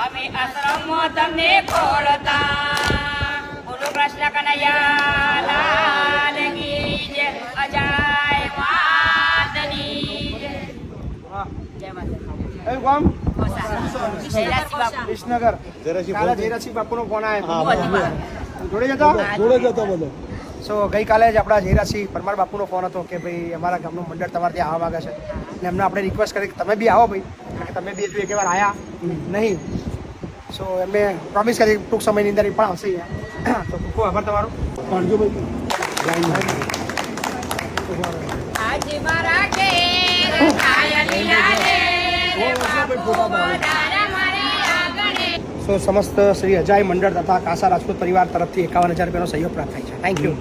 અમે આશ્રમો તમને ખોલતા બોલો કૃષ્ણ કનૈયા લાલ કી જય અજય માતની જય માતા કયું ગામ? જયરાજસિંહ બાપુ. વિસનગર. કાલે જયરાજસિંહ બાપુનો ફોન આવ્યો. જોડે જતો બધો. સો ગઈકાલે જ આપણા જયરાજસિંહ પરમાર બાપુનો ફોન હતો કે ભાઈ અમારા ગામનું મંડળ તમારે ત્યાં આવવા માંગે છે અને એમને આપણે રિક્વેસ્ટ કરી કે તમે બી આવો ભાઈ, કારણ કે તમે બી હજુ એક વાર આવ્યા નહીં. સો એમને પ્રોમિસ કરી ટૂંક સમયની અંદર એ પણ આવશે અહીંયા. તો ખૂબ આભાર તમારો. પાડજો ભાઈ. આજ મારા ઘેર ખાય લીલા રે બાપુ વધારે મારી આગણે. સો સમસ્ત શ્રી અજાય મંડળ તથા કાસા રાજપૂત પરિવાર તરફથી 51,000 રૂપિયાનો સહયોગ પ્રાપ્ત થાય છે. Thank you.